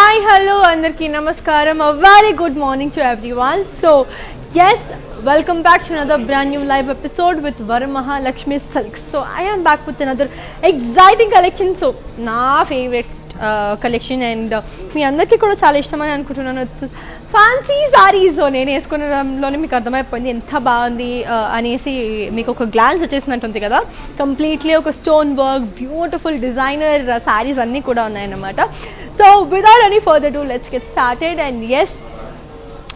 Hi, hello, andarki namaskaram. A very good morning to everyone. So, yes, welcome back to another brand new live episode with Varamaha Lakshmi Silks. So, I am back with another exciting collection. So, na favorite collection and మీ అందరికీ కూడా చాలా ఇష్టమని అనుకుంటున్నాను. Fancy saris నేను వేసుకున్నలోనే మీకు అర్థమైపోయింది ఎంత బాగుంది అనేసి మీకు ఒక గ్లాన్స్ వచ్చేసినట్టుంది కదా. కంప్లీట్లీ ఒక stone work beautiful designer sarees అన్నీ కూడా ఉన్నాయన్నమాట. So without any further do let's get started and yes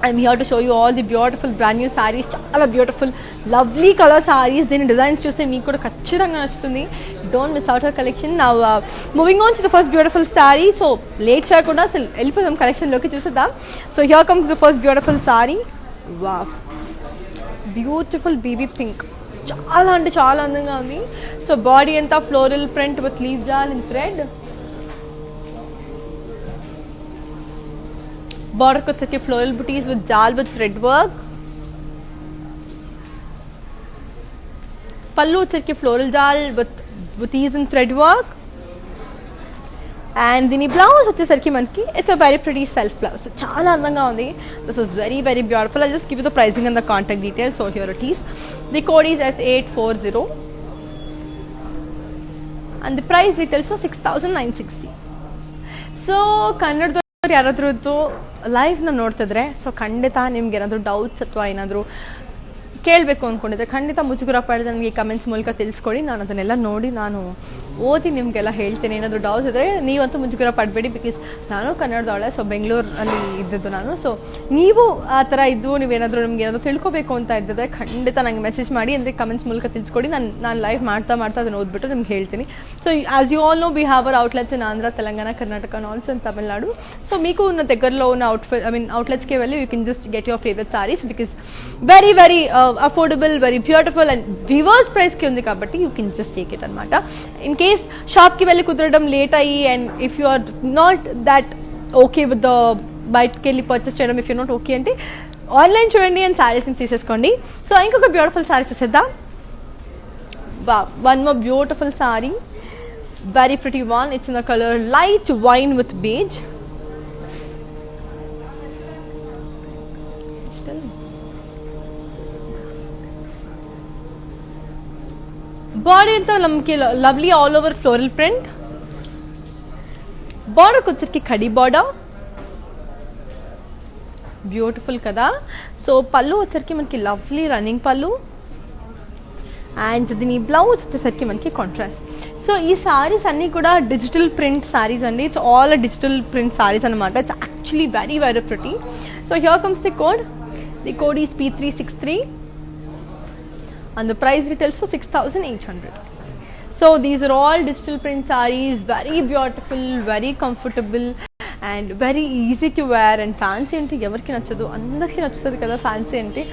I'm here to show you all the beautiful brand new sarees. Chala beautiful lovely color sarees. Deen designs chuste meeku kuda kachchidanga nachutundi. Don't miss out our collection. Now moving on to the first beautiful saree. So late cheyakunda elipodam collection loki chusedam. So here comes the first beautiful saree. Wow, beautiful baby pink. Chala ante chala andanga undi. So body anta floral print with leaf jal in thread. Border వచ్చేసరికి floral booties with jal with thread work. పల్లు వచ్చేసరికి floral jal with booties and thread work. And దీని blouse వచ్చేసరికి మనకి it's a very pretty self blouse. చాలా అందంగా ఉంది. This is very very beautiful. I just give you the pricing and the contact details. So here it is. The code is S840 and the price details for 6,960. So ಕನ್ನಡದ ಯಾರಾದ್ರೂ ಲೈವ್ನ ನೋಡ್ತಿದ್ರೆ so ಖಂಡಿತ ನಿಮ್ಗೆ ಏನಾದರೂ doubts ಅಥವಾ ಏನಾದರೂ ಕೇಳಬೇಕು ಅಂದ್ಕೊಂಡಿದ್ರೆ ಖಂಡಿತ ಮುಜುಗರ ಪಡೆದು ನನಗೆ ಕಮೆಂಟ್ಸ್ ಮೂಲಕ ತಿಳಿಸ್ಕೊಡಿ. ನಾನು ಅದನ್ನೆಲ್ಲ ನೋಡಿ ನಾನು ಓದಿ ನಿಮಗೆಲ್ಲ ಹೇಳ್ತೇನೆ. ಏನಾದರೂ ಡೌಟ್ಸ್ ಇದ್ದರೆ ನೀವಂತೂ ಮುಜುಗರ ಪಡಬೇಡಿ. ಬಿಕಾಸ್ ನಾನು ಕನ್ನಡದವಳೆ. ಸೊ ಬೆಂಗಳೂರಲ್ಲಿ ಇದ್ದಿದ್ದು ನಾನು. ಸೊ ನೀವು ಆ ಥರ ಇದ್ದು ನೀವೇನಾದರೂ ನಿಮ್ಗೆ ಏನಾದರೂ ತಿಳ್ಕೊಬೇಕು ಅಂತ ಇದ್ದಿದ್ರೆ ಖಂಡಿತ ನನಗೆ ಮೆಸೇಜ್ ಮಾಡಿ ಅಂದರೆ ಕಮೆಂಟ್ಸ್ ಮೂಲಕ ತಿಳಿಸ್ಕೊಡಿ. ನಾನು ಲೈವ್ ಮಾಡ್ತಾ ಅದನ್ನು ಓದ್ಬಿಟ್ಟು ನಿಮ್ಗೆ ಹೇಳ್ತೀನಿ. So as you all know we have our outlets in Andhra, Telangana, Karnataka and also in Tamil Nadu. So మీకు ఉన్న దగ్గరలో ఉన్న అవుట్లెట్స్కి వెళ్ళి you can just get your favourite saris because very very affordable, very beautiful and weavers ప్రైస్కి ఉంది కాబట్టి you can just take it అనమాట. ఇన్ కేస్ షాప్కి వెళ్ళి కుదరడం లేట్ అయ్యి and if you are not that okay with the బయటకి వెళ్ళి పర్చేస్ చేయడం ఇఫ్ యూ నాట్ ఓకే అంటే ఆన్లైన్ చూడండి అండ్ సారీస్ని తీసేసుకోండి. సో ఇంకొక బ్యూటిఫుల్ సారీ చూసేద్దాం. One more beautiful saree, very pretty one. It's in the color light wine with beige. Body anta namki lovely all over floral print. Border kuchirki khadi border, beautiful kada. So pallu వచ్చరికి మనకి lovely running pallu. And దీని blouse వచ్చేసరికి మనకి contrast. So ఈ సారీస్ అన్నీ కూడా digital print saris అండి. It's all digital print saris అనమాట. It's actually very very pretty. So here comes the code. The code is P363 and the price retails for 6,800. So these are all digital print sarees, very beautiful, very comfortable and very easy to wear. And fancy అంటే ఎవరికి నచ్చదు, అందరికీ నచ్చుతుంది కదా fancy అంటే.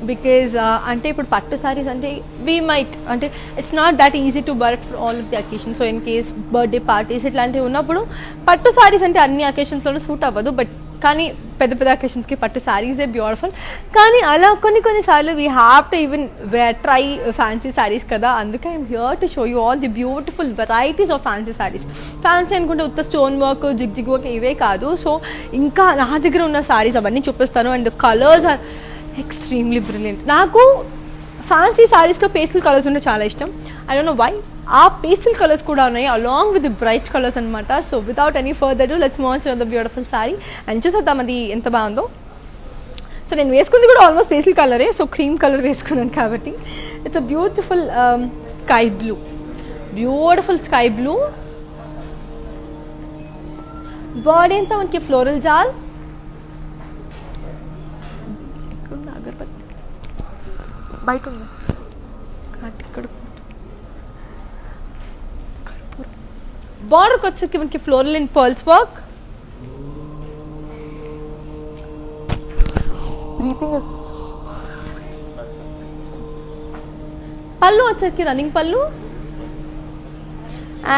Because అంటే ఇప్పుడు పట్టు సారీస్ అంటే వీ మైట్ అంటే it's not that easy to bear for all of the occasion. So in case birthday parties ఇట్లాంటివి ఉన్నప్పుడు పట్టు సారీస్ అంటే అన్ని అకేషన్స్లోనూ సూట్ అవ్వదు. బట్ కానీ పెద్ద పెద్ద అకేషన్స్కి పట్టు శారీసే బ్యూటిఫుల్. కానీ అలా కొన్నిసార్లు we have to even try fancy saris కదా. అందుకే I'm here to show you all the beautiful varieties of fancy saris. Fancy అనుకుంటే ఉత్త స్టోన్ వర్క్, జిగ్ వర్క్ ఇవే కాదు. సో ఇంకా నా దగ్గర ఉన్న శారీస్ అవన్నీ చూపిస్తాను. And colours are extremely brilliant. నాకు ఫ్యాన్సీ శారీస్లో పేస్టల్ కలర్స్ ఉంటే చాలా ఇష్టం. I don't know why. ఆ పేస్టల్ కలర్స్ కూడా ఉన్నాయి along with the bright colours అనమాట. So without any further do let's move on to the beautiful sari and చూసేద్దాం అది ఎంత బాగుందో. సో నేను వేసుకుంది కూడా ఆల్మోస్ట్ పేస్టల్ కలరే. సో క్రీమ్ కలర్ వేసుకున్నాను కాబట్టి it's a beautiful sky blue, beautiful sky blue. Body అంతా మనకి ఫ్లోరల్ జాల్, అగర్బత్తి బయట ఉంది ఇక్కడ. బార్డర్కి వచ్చేసరికి మనకి floral and pearls work. Pallu వచ్చేసరికి రన్నింగ్ పళ్ళు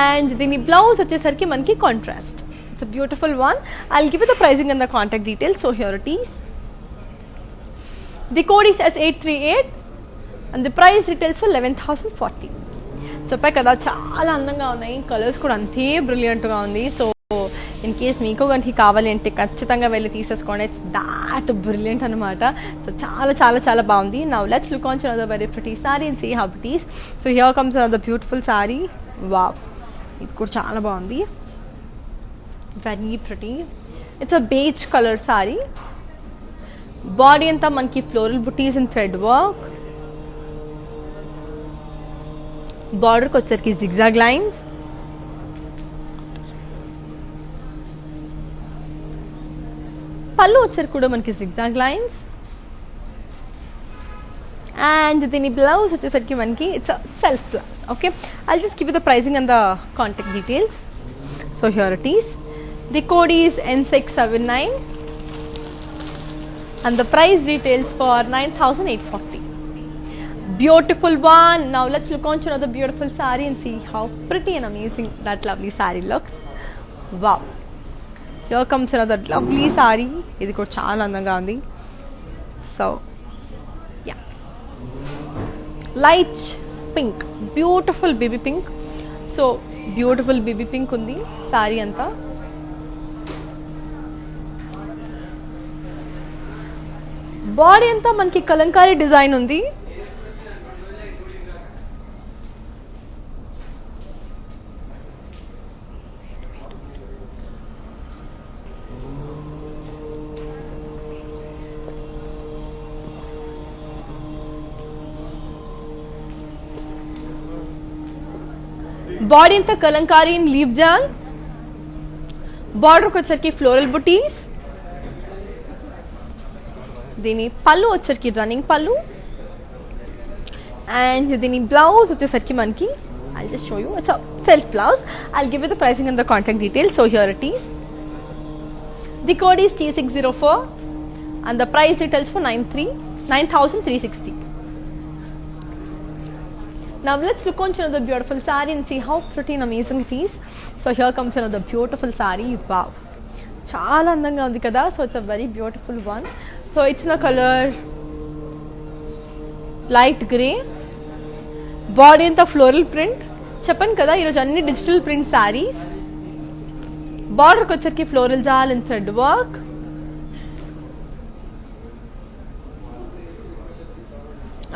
అండ్ దీని బ్లౌజ్ వచ్చేసరికి మనకి contrast. It's a beautiful one. I will give you the pricing and the contact details. So here it is. The code is S838 and the price retails for 11,040. చెప్పా కదా చాలా అందంగా ఉన్నాయి, colours కూడా అంతే బ్రిలియంట్గా ఉంది. సో ఇన్ కేస్ మీకు కనుక కావాలి అంటే ఖచ్చితంగా వెళ్ళి తీసేసుకోండి. ఇట్స్ దాట్ బ్రిలియంట్ అనమాట. సో చాలా చాలా చాలా బాగుంది. Now let's look on to another very pretty sari and see how it is. So here comes another beautiful sari. Wow, ఇది కూడా చాలా బాగుంది. Very pretty. It's a beige colour sari. Body అంతా మనకి floral butis and thread work. బార్డర్కి వచ్చరికి జిగ్జాగ్ లైన్స్. పళ్ళు వచ్చరికి కూడా మనకి జిగ్జాగ్ లైన్స్. అండ్ దీని బ్లౌజ్ వచ్చేసరికి మనకి it's self blouse. Okay, I'll just give you the pricing and the contact details. So here it is. The code is N679 and the price retails for 9,840. Beautiful one. Now let's look on to another beautiful saree and see how pretty and amazing that lovely saree looks. Wow, here comes another lovely saree. ఇది కూడా చాలా అందంగా ఉంది. So yeah, light pink, beautiful baby pink. So beautiful baby pink ఉంది sorry అంతా. Body అంతా మనకి Kalamkari design ఉంది. బాడీ అంతా కలంకారీ ఇన్ లీవ్ జాల్. బార్డర్కి వచ్చరికి ఫ్లోరల్ బుటీస్. దీని పళ్ళు వచ్చరికి రన్నింగ్ పళ్ళు. అండ్ దీని బ్లౌజ్ వచ్చేసరికి మనకి I'll just show you. It's a self blouse. I'll give you the pricing and the contact details. So here it is. The code is T604 and the price retails for 9,360. Now let's look on to another beautiful saree and see how pretty and amazing it is. So here comes another beautiful saree. Wow, చాలా అందంగా ఉంది కదా. So it's a very beautiful one. So it's నా colour light grey. Body అంతా floral print. చెప్పాను కదా ఈరోజు అన్ని డిజిటల్ ప్రింట్ శారీస్. బార్డర్కి వచ్చరికి floral jaal and thread work.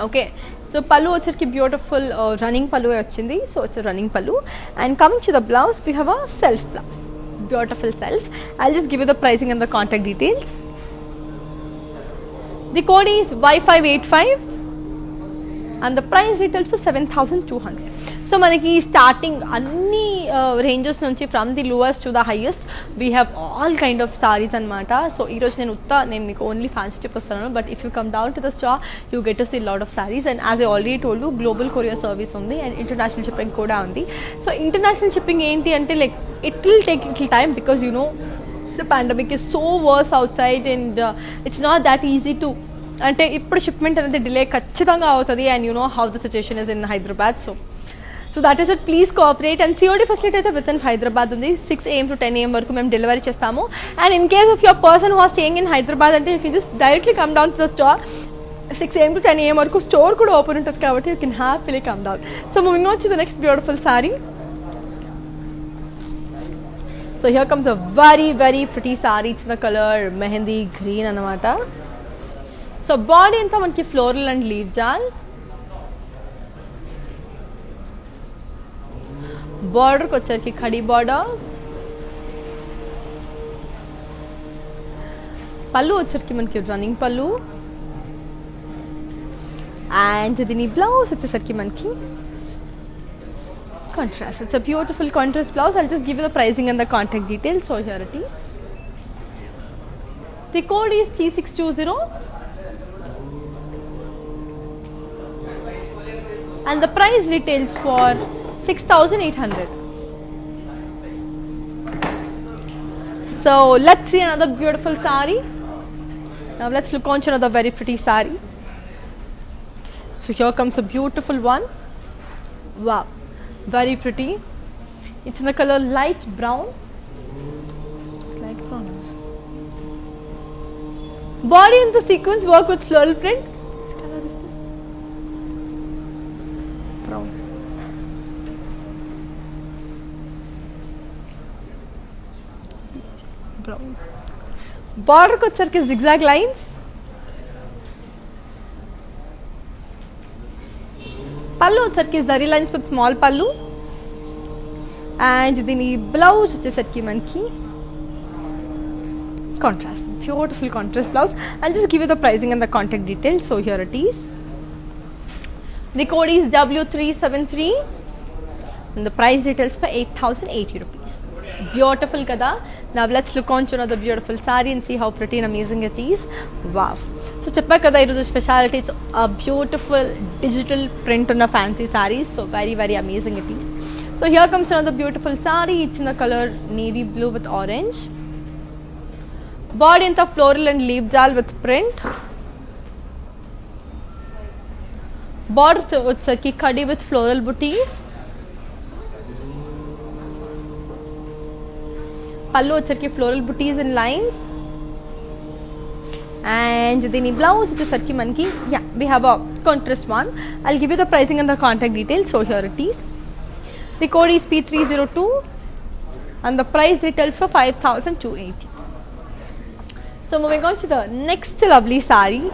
Okay, so pallu వచ్చరికి బ్యూటిఫుల్ రన్నింగ్ పళ్ళు వచ్చింది. So it's running pallu. And coming to the blouse we have a self blouse. Beautiful self. I'll just give you the pricing and the contact details. The code is Y585 and the price retails for 7,200. So మనకి starting అన్ని ranges నుంచి from the lowest to the highest we have all kind of saris అనమాట. So ఈరోజు నేను మీకు only fancy type వస్తున్నాను. But if you come down to the store you get to see lot of saris. And as I already told you global courier service ఉంది and international shipping కూడా ఉంది. So international shipping ఏంటి అంటే like it will take little time because you know the pandemic is so worse outside and it's not that easy to అంటే ఇప్పుడు shipment అనేది delay ఖచ్చితంగా అవుతుంది. And you know how the situation is in Hyderabad. So that is it. Please cooperate. And COD facility అయితే with in Hyderabad ఉంది. 6 AM to 10 AM వరకు మేము delivery చేస్తాము. And in case of your person who are staying in Hyderabad అంటే you can just directly come down to the store. 6 AM to 10 AM వరకు store కూడా open ఉంటుంది కాబట్టి you can happily come down. So moving on to the next beautiful sari. So here comes a very very pretty saree. It's the color mehendi green anamata. So body anta manki floral and leaf jal. Border ko వచ్చరికి khadi border. pallu వచ్చరికి manki running pallu. And dini blouse వచ్చరికి manki contrast. It's a beautiful contrast blouse. I'll just give you the pricing and the contact details. So here it is. The code is T620 and the price retails for 6,800. So let's see another beautiful saree. Now let's look on to another very pretty saree. So here comes a beautiful one. Wow, very pretty. It's in the color light brown. Light brown. Body in the sequence work with floral print. What color is this? Brown. బార్డర్కి వచ్చరికి zigzag lines, pallu వచ్చరికి zari lines with small పళ్ళు, and దీని blouse వచ్చేసరికి మనకి contrast, beautiful contrast blouse. I'll just give you the pricing and the contact details. So here it is. The code is W373 and the price details for 8,080 rupees. Beautiful kada. Now let's look on to another beautiful saree and see how pretty and amazing it is. Wow. So chappa kada iroju speciality, it's a beautiful digital print on a fancy saree. So very very amazing it is. So here comes another beautiful saree. It's in the color navy blue with orange. Body into floral and leaf jal with print. Border వచ్చేసరికి khadi with floral booties. పళ్ళు వచ్చేసరికి floral booties and lines. And దీని blouse వచ్చేసరికి మనకి we have a contrast one. I'll give you the pricing and the contact details. So here it is. The code is P302 and the price details for 5,280. So moving on to the next lovely saree.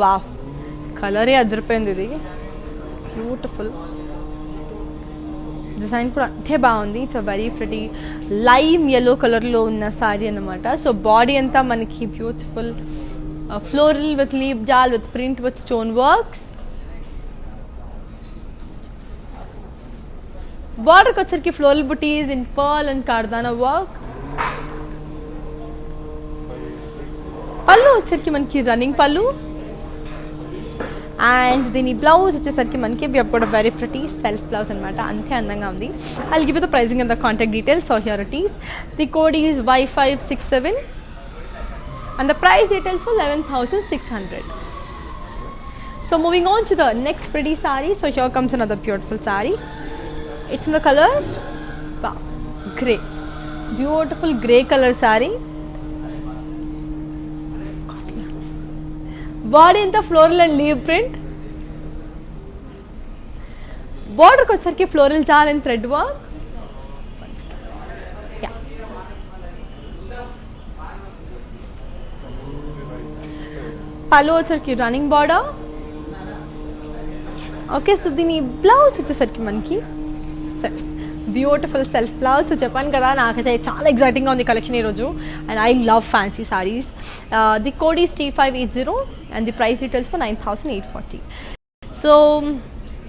Wow, color ఏ అదిరిపోయింది, ఇది beautiful design కూడా అంతే బాగుంది. It's a very pretty lime yellow కలర్లో ఉన్న సారీ అన్నమాట. So body అంతా మనకి beautiful floral with leaf jaal with print with stone works. బార్డర్కి వచ్చరికి floral butis in pearl and kardana work. Pallu వచ్చేసరికి మనకి రన్నింగ్ పళ్ళు, అండ్ దీని బ్లౌజ్ వచ్చేసరికి మనకి we have got a very pretty self blouse అనమాట, అంతే అందంగా ఉంది. I'll give you the pricing and the contact details. So here it is. The code is Y567 and the price details for 11,600. So moving on to the next pretty saree. So here comes another beautiful saree. It's in the color wow, grey, beautiful grey color saree. Body అంతా floral and leave print. బార్డర్కి వచ్చరికి floral jaal and thread work. Pallu వచ్చరికి running border. Okay, so దీని blouse వచ్చేసరికి మనకి self, beautiful self blouse. So చెప్పాను కదా నాకైతే చాలా ఎగ్జైటింగ్గా ఉంది కలెక్షన్ ఈరోజు, and I love fancy saris. The code is T580 and the price details for 9,840. So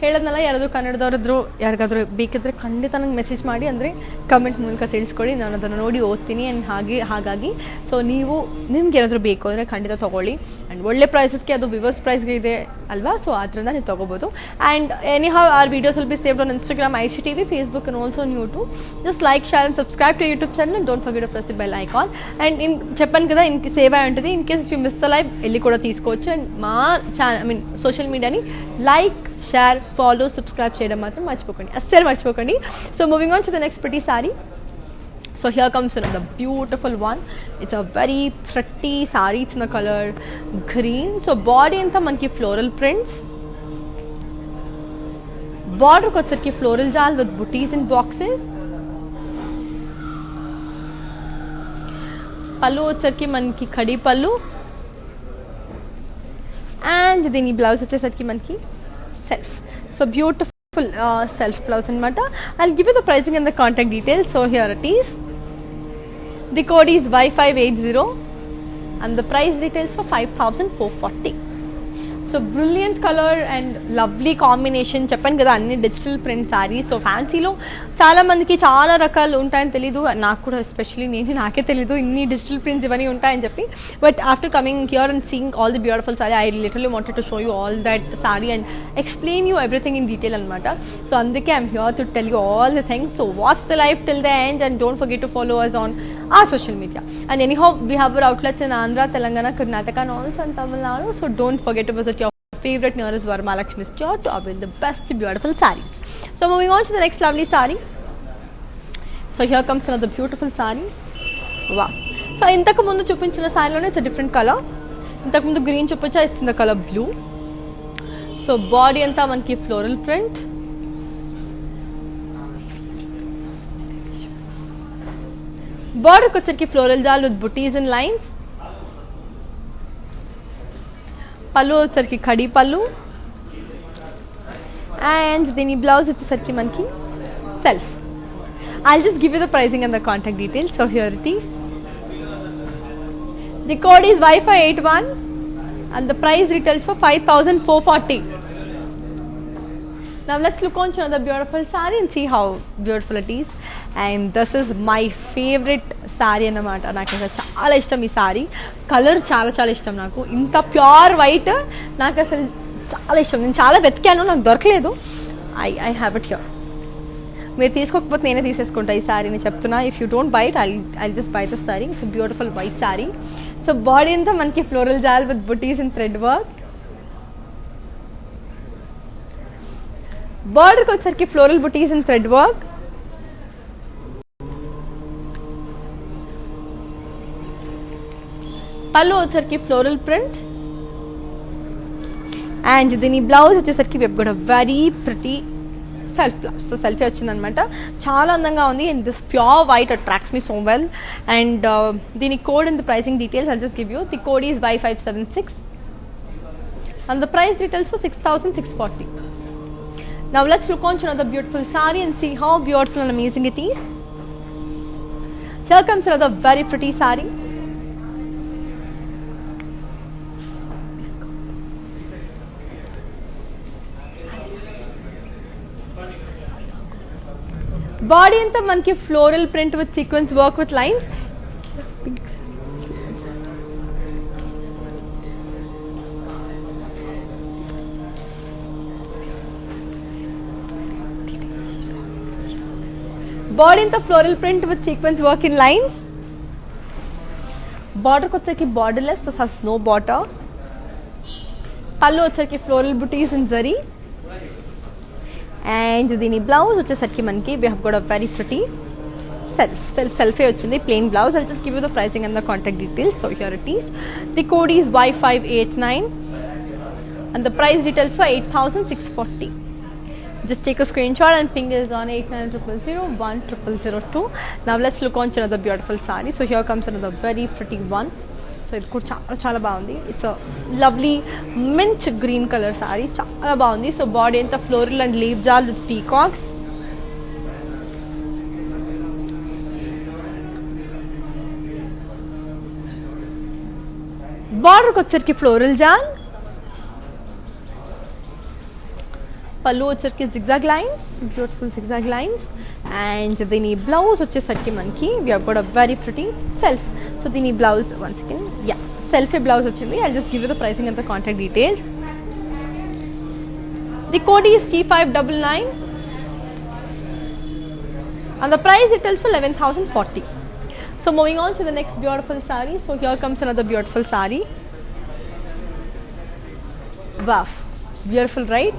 ಹೇಳೋದ್ನಲ್ಲ, ಯಾರಾದರೂ ಕನ್ನಡದವರಿದ್ರು ಯಾರಿಗಾದರೂ ಬೇಕಿದ್ರೆ ಖಂಡಿತ ನಂಗೆ ಮೆಸೇಜ್ ಮಾಡಿ, ಅಂದರೆ ಕಮೆಂಟ್ ಮೂಲಕ ತಿಳಿಸ್ಕೊಡಿ, ನಾನು ಅದನ್ನು ನೋಡಿ ಓದ್ತೀನಿ. ಆ್ಯಂಡ್ ಹಾಗಾಗಿ ಸೊ ನೀವು ನಿಮ್ಗೆ ಏನಾದರೂ ಬೇಕು ಅಂದರೆ ಖಂಡಿತ ತೊಗೊಳ್ಳಿ. ಆ್ಯಂಡ್ ಒಳ್ಳೆ ಪ್ರೈಸಸ್ಗೆ, ಅದು ವಿವರ್ಸ್ ಪ್ರೈಸ್ಗೆ ಇದೆ ಅಲ್ವಾ, ಸೊ ಅದರಿಂದ ನೀವು ತೊಗೋಬೋದು. And any how are videos will be saved on Instagram, IGTV, Facebook and also on YouTube. Just like, share and subscribe to YouTube channel and don't forget to press the bell icon. And in చెప్పాను కదా in save అయి ఉంటుంది, in case if you miss the live వెళ్ళి కూడా తీసుకోవచ్చు. And మా social మీడియాని like, share, follow, subscribe చేయడం మాత్రం మర్చిపోకండి, అస్సలు మర్చిపోకండి. So moving on to the next pretty sorry. So here comes another beautiful one. It's a very pretty saree. It's in the color green. So body anta manki floral prints. Border ko వచ్చరికి floral jal with booties in boxes. pallu వచ్చరికి మనకి khadi pallu, and దీని blouse వచ్చేసరికి మనకి self. So beautiful self blouse anamata. I'll give you the pricing and the contact details. So here it is. The code is Y580 and the price details for 5,440. So brilliant colour and lovely combination. చెప్పాను కదా అన్ని digital print saris. So ఫ్యాన్సీలో చాలా మందికి చాలా రకాలు ఉంటాయని తెలీదు, నాకు కూడా ఎస్పెషలీ నాకే తెలీదు ఇన్ని డిజిటల్ ప్రింట్స్ ఇవన్నీ ఉంటాయని చెప్పి. But after coming here and seeing all the beautiful sari, I literally wanted to show you all that sari and explain you everything in detail అనమాట. సో అందుకే I'm here to tell you all the things. So watch the live till the end and don't forget to follow us on our social media. And anyhow, we have our outlets in Andhra, Telangana, Karnataka and also in Tamil Nadu. So don't forget to visit your favorite nearest Varamahalakshmi store to avail the best beautiful sarees. So moving on to the next lovely saree. So here comes another beautiful saree. Wow. So ఇంతకు ముందు చూపించిన సారీలోనే it's different colour. ఇంతకు ముందు green చూపించా, it's in the colour blue. So body అంతా మనకి floral print. బార్డర్కి వచ్చరికి ఫ్లోరల్ జాల్ with buttis and lines. Pallu వచ్చరికి ఖడీ పళ్ళు. అండ్ దీని బ్లౌజ్ వచ్చేసరికి మనకి self. I'll just give you the pricing and the contact details. So here it is. The code is Wi-Fi81 and the price retails for 5,440. Now let's look on to another beautiful saree and see how beautiful it is. And this is my favorite saree అన్నమాట. నాకు అసలు చాలా ఇష్టం ఈ sorry. Colour చాలా చాలా ఇష్టం నాకు. ఇంత ప్యూర్ వైట్ నాకు అసలు చాలా ఇష్టం. నేను చాలా వెతికాను, నాకు దొరకలేదు. I have it here. మీరు తీసుకోకపోతే నేనే తీసేసుకుంటా ఈ శారీని చెప్తున్నా. If you don't by it I just by this sari. It's beautiful white sari. So body అంతా మనకి ఫ్లోరల్ జాల్ with buttis in thread work. బార్డర్కి వచ్చరికి floral butis in thread work. Pallu వచ్చరికి ఫ్లోరల్ ప్రింట్. అండ్ దీని బ్లౌజ్ వచ్చేసరికి we've got a very pretty self blouse. So సెల్ఫీ వచ్చిందనమాట. చాలా అందంగా ఉంది. And this pure white attracts me so well. And దీని code and the pricing details I'll just give you. The code is Y576 and the price details for 6,640. Now let's look on to another beautiful saree and see how beautiful and amazing it is. Here comes another very pretty saree. Body అంతా మనకి floral print with sequence work with lines. Body అంతా floral print with sequence work in lines. బార్డర్కి వచ్చరికి borderless snow border. Pallu వచ్చరికి floral butis in zari. And దీని blouse వచ్చేసరికి మనకి we have got a very pretty సెల్ఫే వచ్చింది plain blouse. I'll just give you the pricing and the contact details. So here it is. The code is Y589 and the price details for 8,640. Just take a screenshot and ping us on 8900010002. Now let's look on to another beautiful saree. So here comes another very pretty one. So ఇది కూడా చాలా చాలా బాగుంది. It's lovely mint green colour sari, చాలా బాగుంది. So body అంతా floral and leaf jaal with peacocks. బార్డర్కి వచ్చరికి ఫ్లోరల్ జాల్. పళ్ళు వచ్చరికి zigzag lines, beautiful zigzag lines. And దీని బ్లౌజ్ వచ్చేసరికి మనకి we have got a very pretty self. So దీని బ్లౌజ్ వన్స్ అగైన్ సెల్ఫీ బ్లౌజ్ వచ్చింది. I'll just give you the pricing and the contact details. The code is T599 and the price details for 11,040. So moving on to the next beautiful saree. So here comes another beautiful saree. Wow, beautiful, right?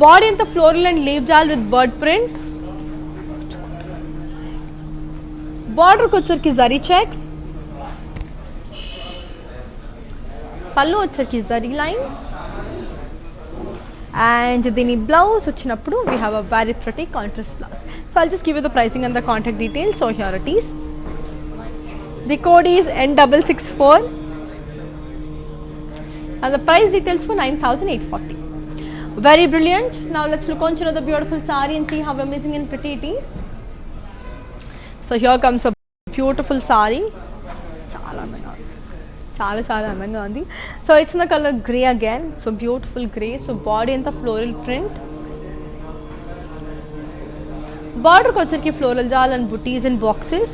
Body in the floral and leaf jal with bird print. Border వచ్చరికి zari checks. Pallu వచ్చరికి zari lines. And దీని blouse వచ్చినప్పుడు we have a very pretty contrast blouse. So I'll just give you the pricing and the contact details. So here it is. The code is N664 and the price details for 9,840. Very brilliant. Now let's look on to another beautiful saree and see how amazing and pretty it is. So here comes a beautiful saree. చాలా అందంగా ఉంది, చాలా చాలా అందంగా ఉంది. So it's in the colour grey again. So beautiful grey. So body అంతా floral print. బార్డర్కి వచ్చరికి floral jaal and buttis and boxes.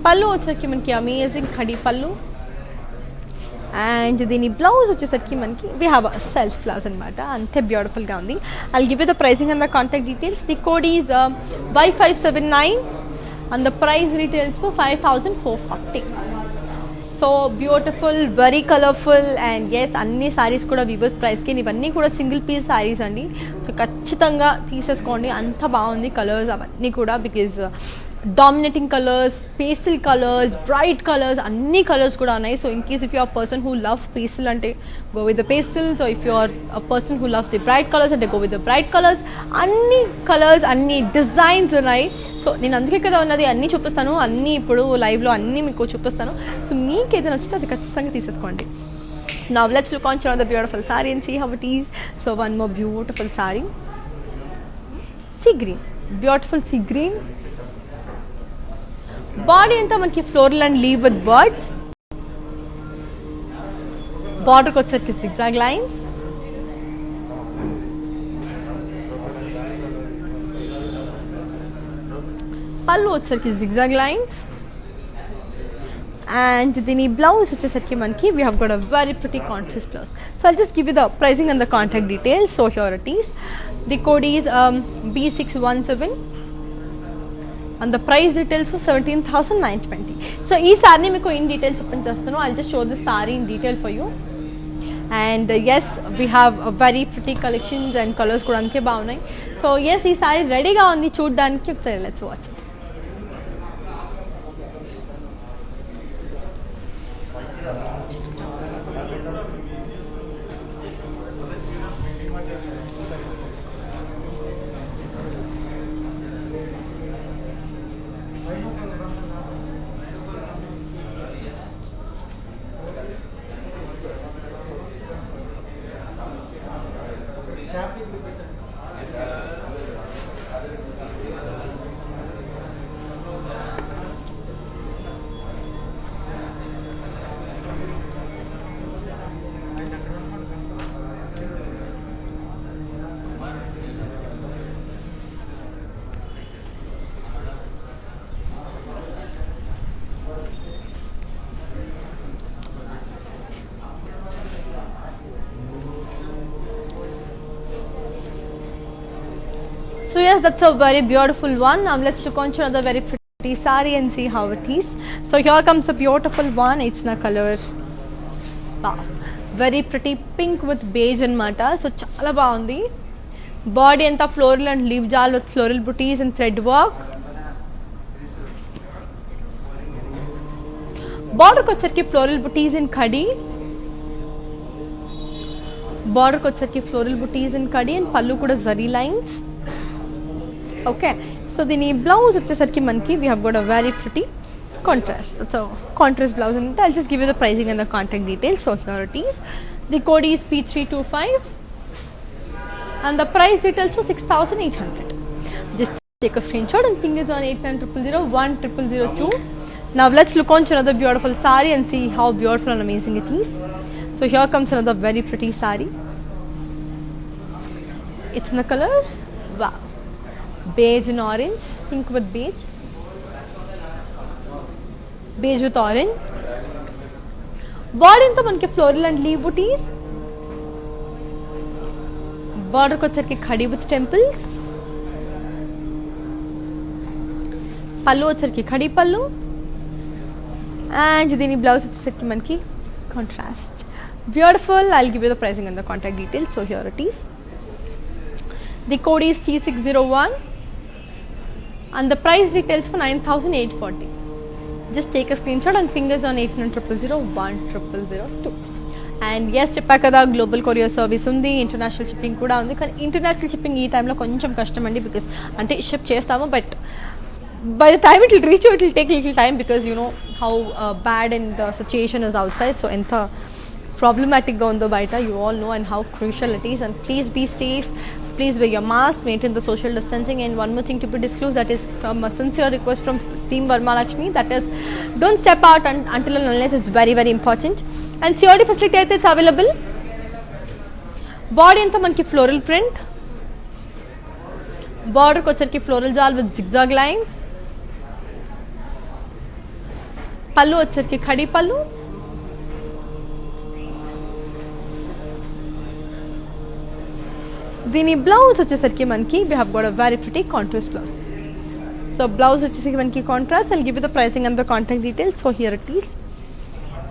పళ్ళు వచ్చరికి మనకి అమేజింగ్ ఖడీ పళ్ళు. అండ్ దీని బ్లౌజ్ వచ్చేసరికి మనకి వీ హ్యావ్ సెల్ఫ్ బ్లౌజ్ అనమాట. అంతే బ్యూటిఫుల్గా ఉంది. I'll give you the pricing and the contact details. The code is Y579 and the price retails for 5,440. So beautiful, very colourful. And yes, అన్ని సారీస్ కూడా వివర్స్ ప్రైస్కి. ఇవన్నీ కూడా సింగిల్ పీస్ సారీస్ అండి. సో ఖచ్చితంగా తీసేసుకోండి, అంత బాగుంది కలర్స్ అవన్నీ కూడా. Because dominating colours, pastel colours, bright colours, అన్ని కలర్స్ కూడా ఉన్నాయి. So in case if you are person who love pastel అంటే go with the pastels, so if you are a person who love the bright colours అంటే go with the bright colours. అన్ని colours, అన్ని designs ఉన్నాయి. సో నేను అందుకే కదా ఉన్నది అన్నీ చూపిస్తాను, అన్నీ ఇప్పుడు లైవ్లో అన్నీ మీకు చూపిస్తాను. సో మీకు ఏదైనా వచ్చితే అది ఖచ్చితంగా తీసేసుకోండి. Now let's look on the beautiful saree and see how it is. So one more beautiful saree, sea green, beautiful sea green. Body anta manki floral and leaf with birds. Border ko వచ్చేసరికి zigzag lines. పల్లు వచ్చేసరికి zigzag lines. And దీని blouse వచ్చేసరికి మనకి we have got a very pretty contrast blouse. So I'll just give you the pricing and the contact details. So here it is. The code is B617 and the price details for 17,920. So ఈ sorry మీకు in details open చేస్తాను. I'll just show the saree in detail for you. And yes, we have a very pretty collections and colors కూడా అంతే బాగున్నాయి. So yes, ఈ sorry రెడీగా ఉంది చూడడానికి. ఒకసారి let's watch it. So yes, that's a very beautiful one. Now let's look on to another very pretty saree and see how it is. So here comes a beautiful one. It's na color, wow, very pretty pink with beige anamata. So chala baagundi. Body anta floral and leaf jal with floral booties and thread work. Border ko వచ్చరికి floral booties in khadi. Border ko వచ్చరికి floral booties in khadi and pallu kuda zari lines. Okay, so the blouse వచ్చేసరికి మనకి we have got a very pretty contrast. That's a contrast blouse, and I'll just give you the pricing and the contact details. So here it is. The code is P325 and the price details for 6,800. Just take a screenshot and ping us on 8900010002. Now let's look on to another beautiful saree and see how beautiful and amazing it is. So here comes another very pretty saree. It's in the color, wow, beige and orange, pink with beige, beige with orange. Body anta manki floral and leaf booties. Border ko వచ్చరికి khadi with temples. Pallu వచ్చరికి khadi pallu. And దీని blouse వచ్చేసరికి మనకి contrast. Beautiful. I'll give you the pricing and the contact details. So here it is. The code is T601 and the price details for 9,840. Just take a screenshot and fingers on 8900010002. And yes, చెప్పాక కదా global courier service ఉంది, international shipping కూడా ఉంది. కానీ international shipping ఈ టైంలో కొంచెం కష్టం అండి, బికాస్ అంటే షిప్ చేస్తాము but by the time it will reach you, it will take a little time because you know how bad and the situation is outside. So enta problematic ga undo baita, you all know, and how crucial it is. And please be safe, please wear your mask, maintain the social distancing. And one more thing to be disclosed, that is from a sincere request from Team Varma Lakshmi, that is don't step out until and unless it's very very important. And COD facility aithe it's available. Body anta manki floral print, border ko వచ్చరికి floral jal with zigzag lines. పల్లు వచ్చరికి ఖడి పల్లు. దీని blouse వచ్చేసరికి మనకి we have got a very pretty contrast blouse. So blouse వచ్చేసరికి మనకి contrast. I'll give you the pricing and the contact details. So here it is.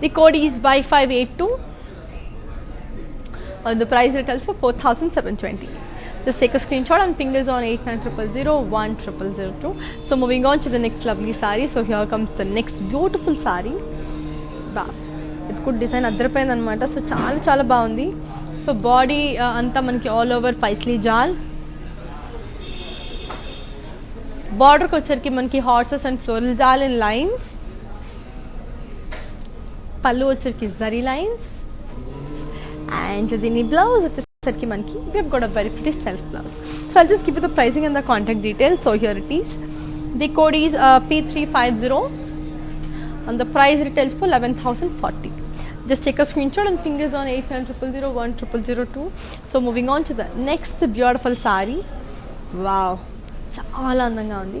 The code is Y582 and the price retails for 4,720. Just take a screenshot and ping us on 8900010002. So moving on to the next lovely saree. So here comes the next beautiful saree. Wow, ఇది కూడా design అద్దరిపోయింది అనమాట. So చాలా చాలా బాగుంది. So body అంతా మనకి all over Paisley జాల్, బార్డర్కి వచ్చరికి మనకి horses and floral jaal in lines, pallu వచ్చరికి జరీ లైన్స్, అండ్ దీని బ్లౌజ్ వచ్చేసరికి మనకి we have got a very pretty self blouse. So I'll just give you the pricing and the contact details. So here it is. The code is P350 and the price retails for 11,040. Just take a screenshot and ping us on 8900010002. So moving on to the next beautiful saree. Wow, చాలా అందంగా ఉంది.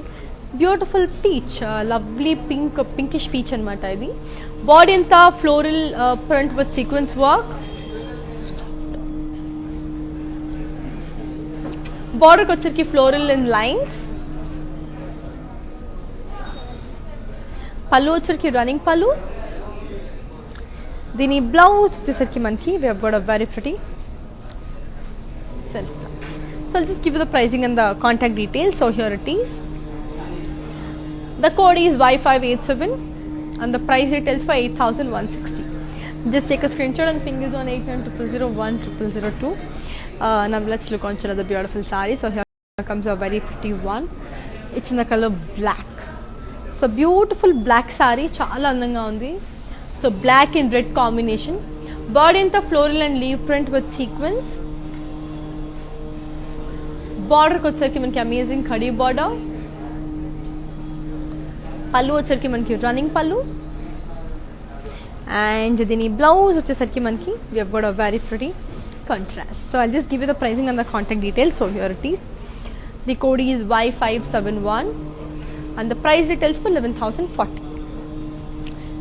Beautiful peach, lovely pinkish peach అనమాట. ఇది body అంతా floral print with sequence work, బార్డర్కి వచ్చరికి floral in lines, pallu వచ్చరికి running పళ్ళు, దీని బ్లౌజ్ వచ్చేసరికి మనకి we have got a very pretty self blouse. So I'll just give you the pricing and the contact details. So here it is. The code is Y587 and the price retails for 8,160. Just take a screenshot and ping us on 8900010002. Now let's look on to another beautiful saree. So here comes a very pretty one. It's in the color black. So beautiful black saree, చాలా అందంగా ఉంది. So black and red combination. Body anta floral and leaf print with sequins. Border ko వచ్చరికి మనకి amazing khadi border, pallu వచ్చరికి మనకి running pallu, and దీని blouse వచ్చేసరికి మనకి we have got a very pretty contrast. So I'll just give you the pricing and the contact details. So here it is. The code is Y571 and the price retails for 11,040.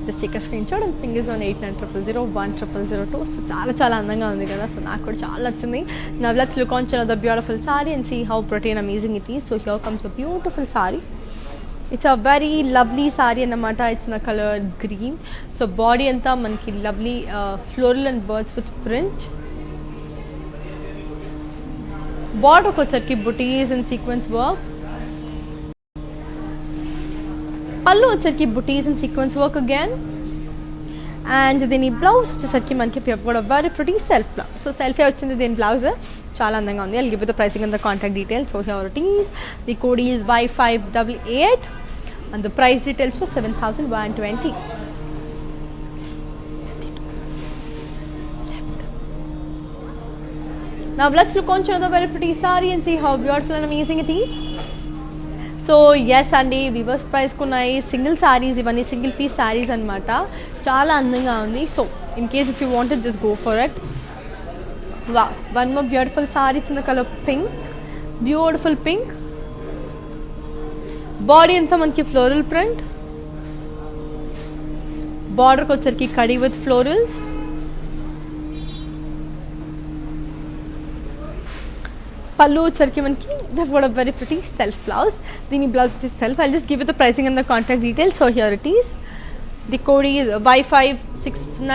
Just take a screenshot and ping us on 8900010002. So చాలా చాలా అందంగా ఉంది కదా. So నాకు కూడా చాలా నచ్చింది. Now let's look on to another beautiful saree and see how pretty and amazing it is. So here comes a beautiful saree. It's a very lovely saree అన్నమాట. It's in the color green. So body అంతా మనకి lovely floral and birds with print. Border వచ్చరికి booties and sequence work, పళ్ళు వచ్చరికి booties and sequence work again, and దీని blouse వచ్చేసరికి మనకి we have got a very pretty self blouse. So self వచ్చింది దీని బ్లౌజ్, చాలా అందంగా ఉంది. I'll give you the pricing and the contact details. So here it is. The code is Y588 and the price details for 7,120. Now let's look on to another very pretty saree and see how beautiful and amazing it is. So yes అండి, weavers price కొన్నాయి single saris, ఇవన్నీ single piece saris అనమాట. చాలా అందంగా ఉంది. So in case if you wanted just go for it. Wow, one more beautiful sari in the colour pink, beautiful pink. Body అంతా మనకి floral print, బార్డర్కి వచ్చరికి కడీ విత్ ఫ్లోరల్స్, పళ్ళు వచ్చరికి మనకి we have got a very pretty self blouse. దీని blouse is self. I'll just give you the pricing and the contact details. So here it is. The code is Y569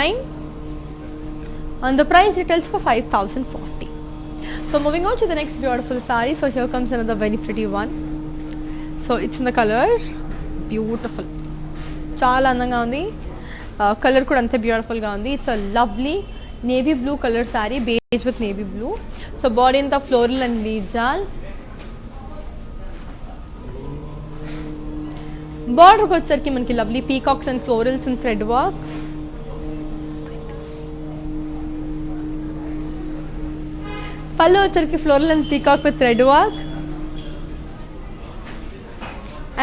and the price retails for 5,040. So moving on to the next beautiful saree. So here comes another very pretty one. So it's in the color beautiful, చాలా అందంగా ఉంది. Colour కూడా అంతే beautiful గా ఉంది. It's a lovely navy blue colour sorry, beige with navy blue. So body అంతా floral and leaf జాల్, బార్డర్కి వచ్చరికి మనకి lovely peacocks and florals and thread work, pallu వచ్చరికి floral and peacock with thread work,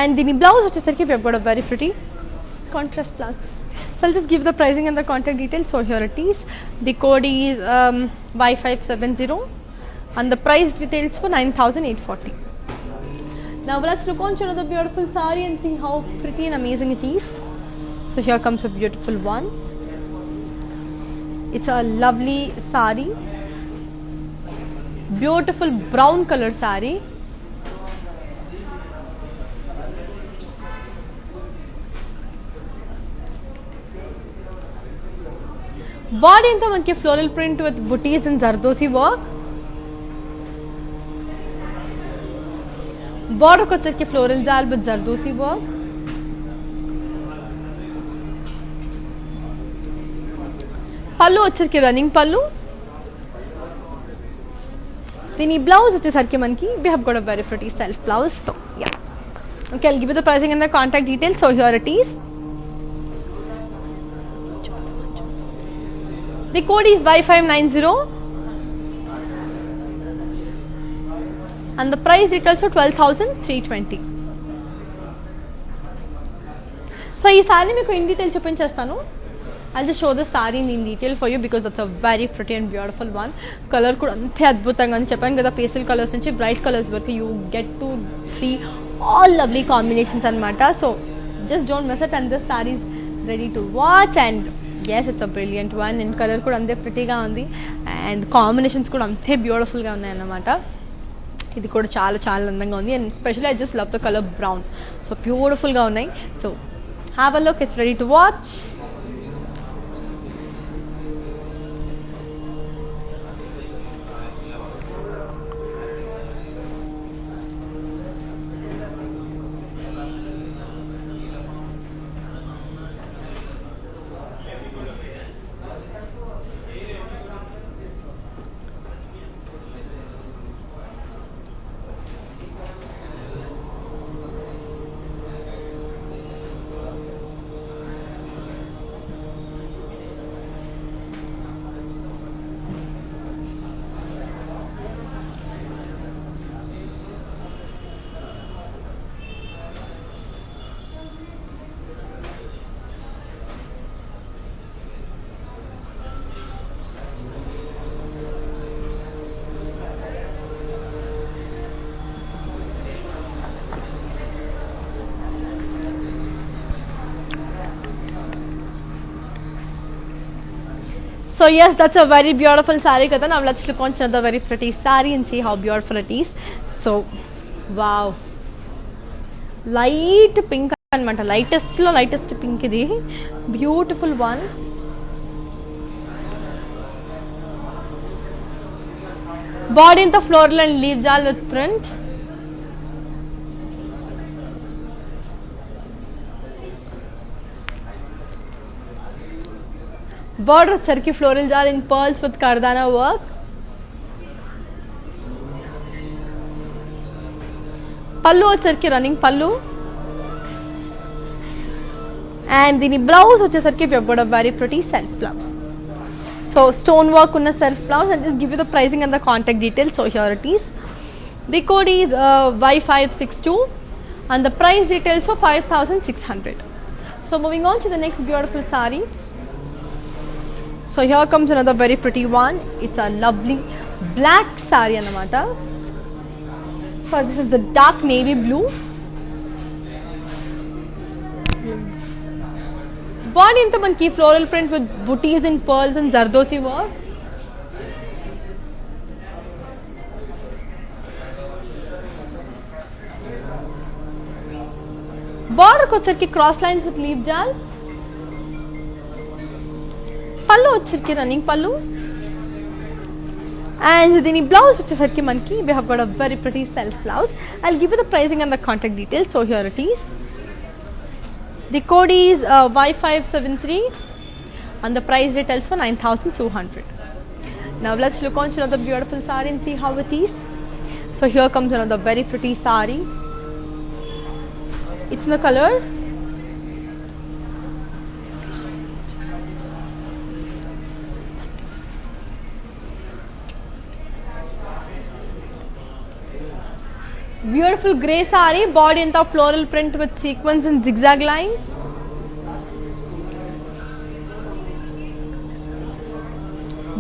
and దీని blouse వచ్చేసరికి we have got a very pretty contrast blouse. So I'll just give the pricing and the contact details. So here it is. The code is Y570 and the price details for 9,840. Now let's look on to another beautiful saree and see how pretty and amazing it is. So here comes a beautiful one. It's a lovely saree, beautiful brown color saree. Body అంతా మనకి floral print with buttis and zardozi work, border వచ్చేసరికి floral జాల్ with zardozi work. Pallu వచ్చేసరికి running పళ్ళు. దీని blouse వచ్చేసరికి మనకి we have got a very pretty self blouse. So yeah, okay, I'll give you the pricing and the contact details. So here it is. The code is Y590 and the price details are 12,320. So ఈ sorry మీకు in detail చూపించేస్తాను. I'll just show the saree in detail for you because that's a very pretty and beautiful one. Color కూడా అంతే అద్భుతంగా అని చెప్పాను కదా, pastel colours నుంచి బ్రైట్ కలర్స్ వరకు you get to see all lovely combinations అనమాట. So just don't miss it. And this sari is ready to watch and yes, it's a brilliant one. And colour కూడా అంతే ప్రిటీగా ఉంది అండ్ కాంబినేషన్స్ కూడా అంతే బ్యూటిఫుల్గా ఉన్నాయి అన్నమాట. ఇది కూడా చాలా చాలా అందంగా ఉంది and specially I just love the colour brown. So బ్యూటిఫుల్గా ఉన్నాయి. So have a look, it's ready to watch. So yes, that's a very beautiful saree kada. Now let's look on the very pretty saree and see how beautiful it is. So wow, light pink anamata, lightest lo lightest pink idi, beautiful one. Body into floral and leaf jal with print. Border వచ్చరికి floral jal in pearls with kardana work. పల్లు వచ్చరికి running పల్లు and దీని blouse వచ్చేసరికి we have got a very pretty self blouse. So stone work ఉన్న self blouse. I'll just give you the pricing and the contact details. So here it is. The code is Y562 and the price details for 5,600. So moving on to the next beautiful saree. So here comes another very pretty one. It's a lovely black saree anamata. So this is the dark navy blue. Body into manki floral print with booties in pearls and zardosi work. Border kochharki cross lines with leaf jal. పళ్ళు వచ్చరికి running pallu and దీని blouse వచ్చేసరికి మనకి we have got a very pretty self blouse. I'll give you the pricing and the contact details. So here it is. The code is Y573 and the price details for 9,200. Now let's look on to another beautiful saree and see how it is. So here comes another very pretty saree. It's in the color beautiful grey saree. Body into floral print with sequins and zigzag lines.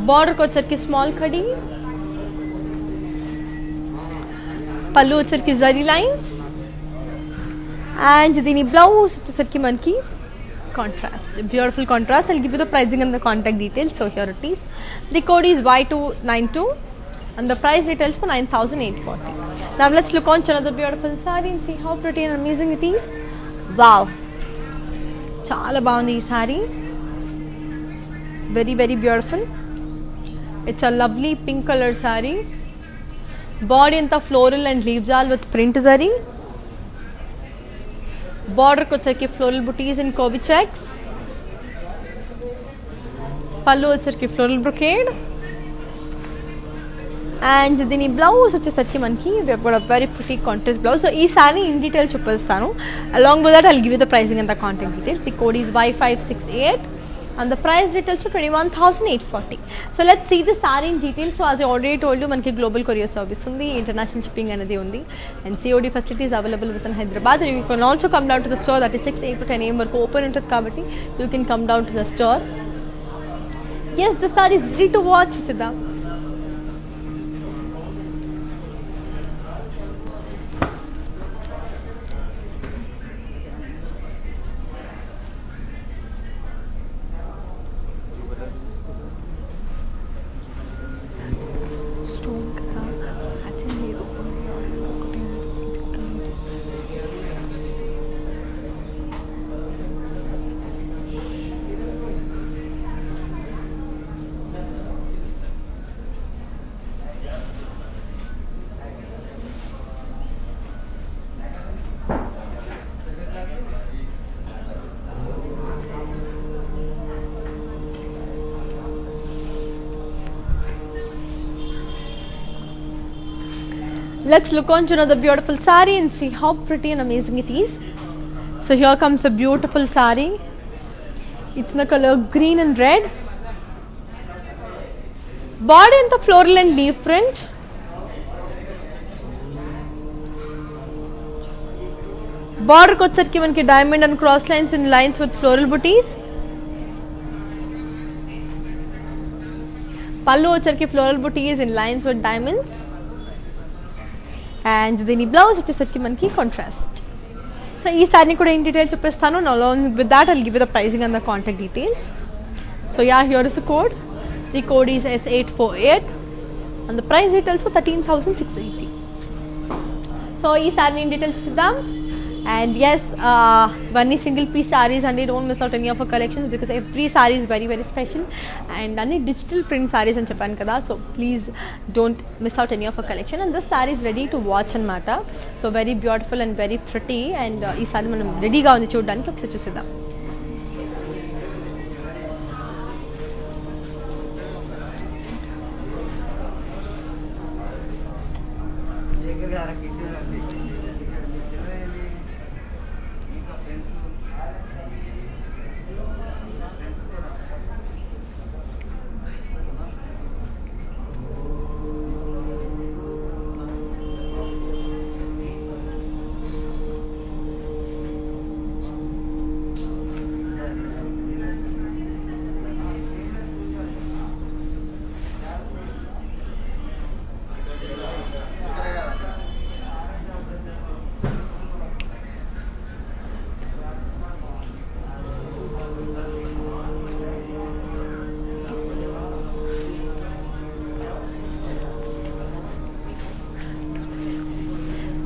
Border ko వచ్చరికి small khadi. పళ్ళు వచ్చరికి zari lines and దీని blouse వచ్చరికి మనకి contrast, beautiful contrast. I'll give you the pricing and the contact details. So here it is. The code is Y292 and the price details for 9,840. Now let's look on to another beautiful saree and see how pretty and amazing it is. Wow, చాలా బాగుంది ఈ saree. Very very beautiful. It's a lovely pink color saree. Body అంతా floral and leaf jaal with print zari. బార్డర్కి వచ్చరికి floral butis and కోబీ checks. Pallu వచ్చరికి floral brocade. And దీని blouse వచ్చేసరికి మనకి very pretty contrast blouse. So ఈ సారీ ఇన్ డీటెయిల్ చూపిస్తాను. Along with that I'll give you the pricing and the contact details. The code is Y568 and the price details to 21,840. So let's see the saree in detail. So as I already told you, manki global courier service undi, international shipping anadi undi, and COD facilities available within Hyderabad. You can also come down to the store, that is 6 AM to 10 AM varaku open untadi kabatti you can come down to the store. Yes, the saree is ready to watch, Siddha. Let's look on to another beautiful saree and see how pretty and amazing it is. So here comes a beautiful saree. It's in the color green and red. Body in the floral and leaf print. Border ko వచ్చరికి మనకి diamond and cross lines in lines with floral booties. పళ్ళు వచ్చరికి floral booties in lines with diamonds. And దీని blouse వచ్చేసరికి మనకి contrast. So ఈ సారీని కూడా in detail చూపిస్తాను. Along with that I'll give you the pricing and the contact details. So here is the code. The code is S848 and the price details for 13,680. So ఈ సారీని in details చూద్దాం. And yes, one single piece sarees and don't miss out any of our collections because every saree is very very special and any digital print sarees అని చెప్పాను కదా. So please don't miss out any of our collection. And this saree is ready to watch అన్నమాట. So very beautiful and very pretty and ఈ sorry మనం రెడీగా ఉంది చూడడానికి. ఒకసారి చూసేద్దాం.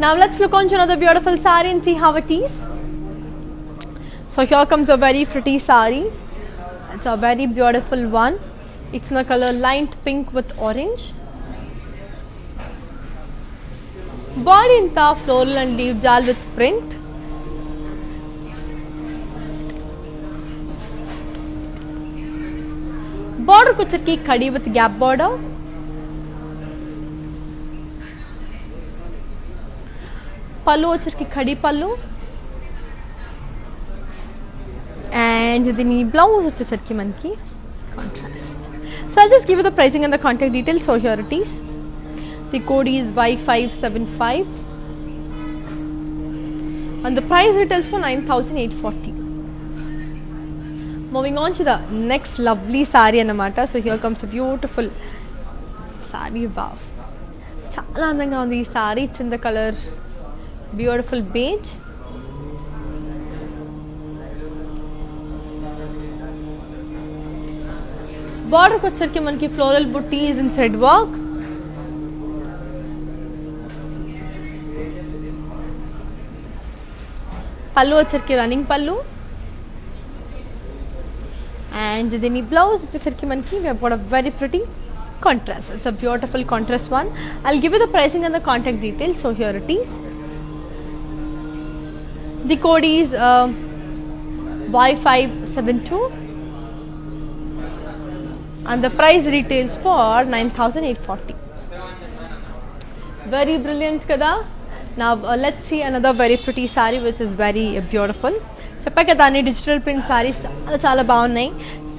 Now let's look on to another beautiful saree and see how it is. So here comes a very pretty saree. It's a very beautiful one. It's in the color light pink with orange. Body in the floral and leaf jal with print. Border kuchki khadi with gap border. పళ్ళు వచ్చరికి ఖడీ పళ్ళు and దీని blouse వచ్చేసరికి మనకి contrast. So I just give you the pricing and the contact details. So here it is. The code is Y575 and the price details for 9,840. Moving on to the next lovely saree అన్నమాట. So here comes a beautiful saree. Wow, చాలా అందంగా ఉంది ఈ saree. It's in the color beautiful beige. Border ko వచ్చరికి మనకి floral booties in thread work. పళ్ళు వచ్చరికి running పళ్ళు and దీని బ్లౌజ్ వచ్చేసరికి మనకి we have got a very pretty contrast. It's a beautiful contrast one. I'll give you the pricing and the contact details. So here it is. The code is Y572 and the price retails for 9,840. Very brilliant kada. Now let's see another very pretty saree which is very beautiful. చెప్పా కదా అన్ని digital print saris చాలా చాలా బాగున్నాయి.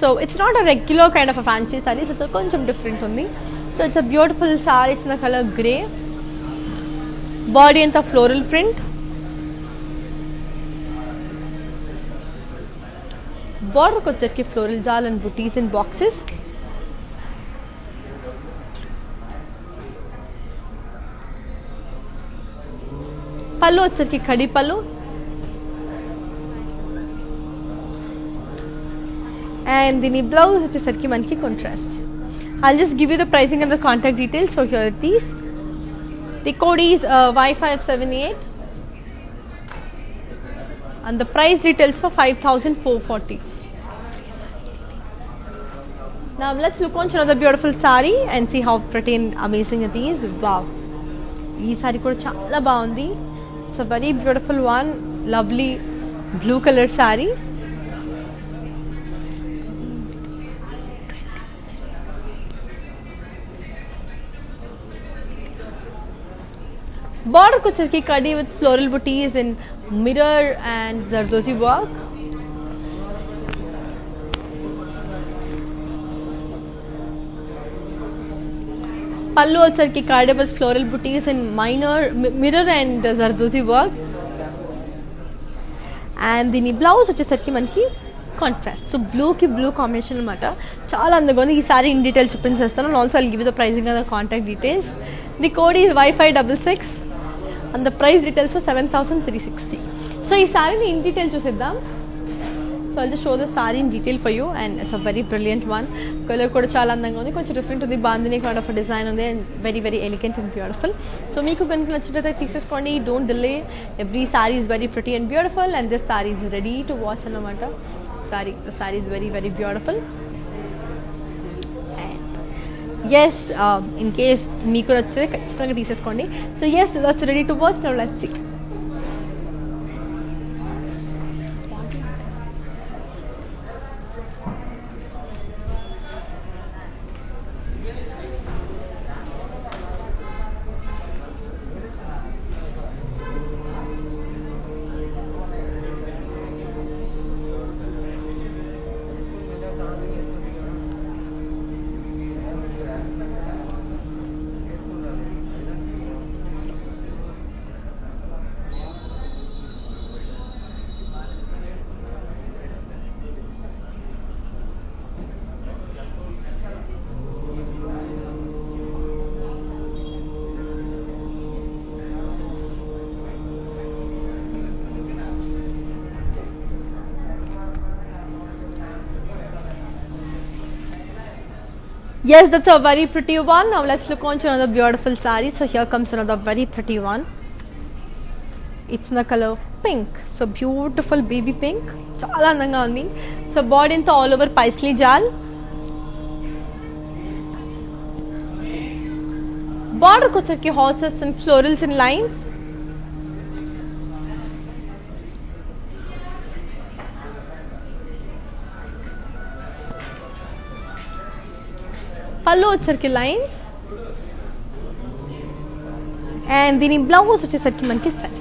So it's not a regular kind of a fancy saris, it's కొంచెం different ఉంది. So it's a beautiful sorry, it's the colour grey. Body అంతా floral print. బార్డర్కి వచ్చరికి floral jaal and buttis in boxes. పళ్ళు వచ్చరికి కడి పళ్ళు. And the blouse వచ్చేసరికి మనకి contrast. I'll just give you the pricing and the contact details. So here it is. The code is Y578 and the price retails for 5,440. Now let's look on another beautiful saree and see how pretty and amazing it is. Wow, ee saree kuda chaala baagundi. It's a very beautiful one, lovely blue color saree. Border kuchar kadi with floral booties in mirror and zardozi work. Pallu voucher కి kadi with floral booties in mirror and zardozi work. And దీని blouse వచ్చేసరికి మనకి contrast. So బ్లూకి blue combination అనమాట. చాలా అందంగా ఉంది. ఈ సారీ ఇన్ డీటెయిల్ చూపించేస్తాను. And also I'll give the pricing and the contact details. The code is Y566 and the price details for 7,360. So ఈ సారీని ఇన్ డీటెయిల్ చూసేద్దాం. So I'll just show the saree in detail for you and it's a very brilliant one. కలర్ కూడా చాలా అందంగా ఉంది, కొంచెం different ఉంది, bandhani kind of design ఉంది and very very elegant and beautiful. So మీకు కనుక నచ్చినట్లయితే తీసేసుకోండి. Don't delay. Every sari is very pretty and beautiful and this sari is ready to watch అన్నమాట. The sari is very very beautiful. Yes, in case మీకు నచ్చితే ఖచ్చితంగా తీసేసుకోండి. So yes, that's ready to watch. Now let's see. Yes, that's a very pretty one. Now let's look on to another beautiful saree. So here comes another very pretty one. It's in the color pink. So beautiful baby pink. Chala andanga undi. So body into all over paisley jal. Border kuchaki horses and florals and lines. పళ్ళు వచ్చరికి lines and దీని blouse వచ్చేసరికి మనకి set.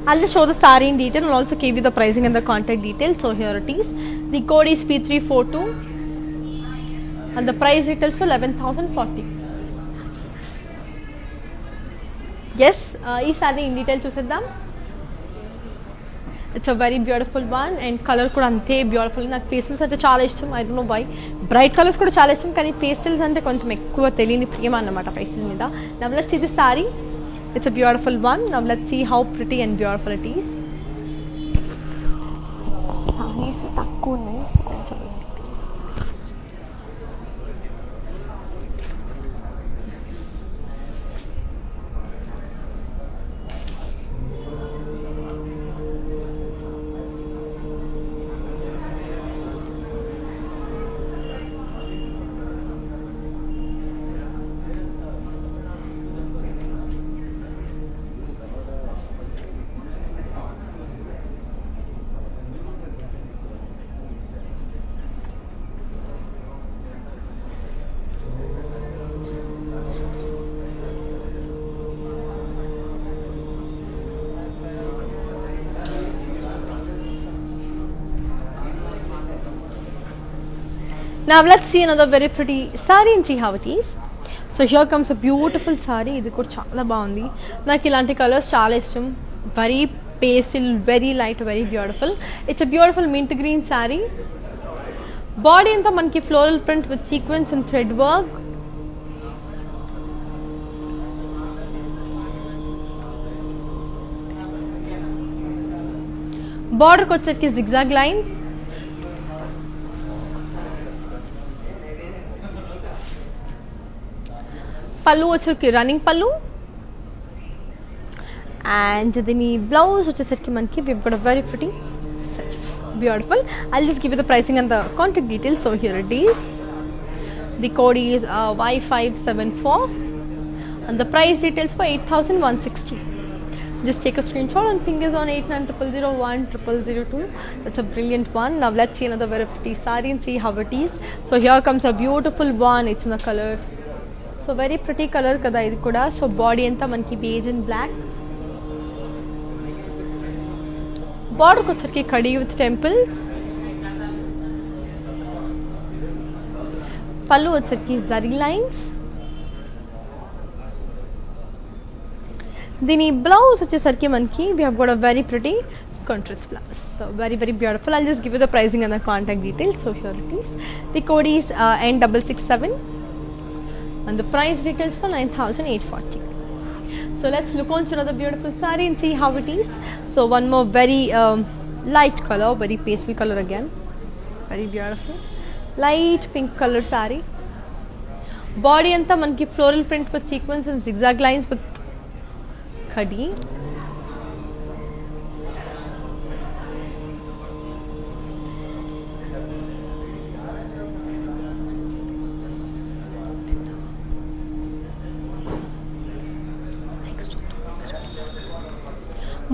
I'll just show the saree in detail and also give you the pricing and the contact details. So here it is. The code is P342 and the price retails for 11,040. Yes, ఈ saree in detail చూసేద్దాం. It's a very beautiful one and color కూడా అంతే beautiful. నాకు pastels అంటే చాలా ఇష్టం. I don't know why. Bright colours కూడా చాలా ఇష్టం, కానీ పేస్టల్స్ అంటే కొంచెం ఎక్కువ తెలియని ప్రేమ అన్నమాట పేస్టల్ మీద. Now let's see the saree. It's a beautiful one. Now let's see how pretty and beautiful it is. Sarees తక్కువ ఉన్నాయి. Now let's see another very pretty saree and see how it is. So here comes a beautiful saree. ఇది కూడా చాలా బాగుంది. నాకు ఇలాంటి colours చాలా ఇష్టం. Very pastel, very light, very beautiful. It's a beautiful mint green saree. Body అంతా మనకి floral print with sequins and thread work. Border కి వచ్చేసరికి zigzag lines. పళ్ళు వచ్చేసరికి రన్నింగ్ పళ్ళు అండ్ దీని బ్లౌజ్ వచ్చేసరికి మనకి we've got a very pretty beautiful. I'll just give you the pricing and the contact details. So here it is. The code is Y574 and the price details for 8,160. Just take a screenshot and fingers on 8900010002. That's a brilliant one. Now let's see another very pretty saree and see how it is. So here comes a beautiful one. It's in the color. So very pretty color kada idi kuda. So body anta manki beige and black. Border kochharki khadi with temples. Pallu వచ్చరికి zari lines. దీని blouse వచ్చేసరికి మనకి we have got a very pretty contrast blouse. So very beautiful. I'll just give you the pricing and the contact details. So here it is. The code is N667 and the price details for 9,840. So let's look on to another beautiful saree and see how it is. So one more very light color, very pastel color again. Very beautiful. Light pink color saree. Body anta manki floral print with sequins and zigzag lines with khadi.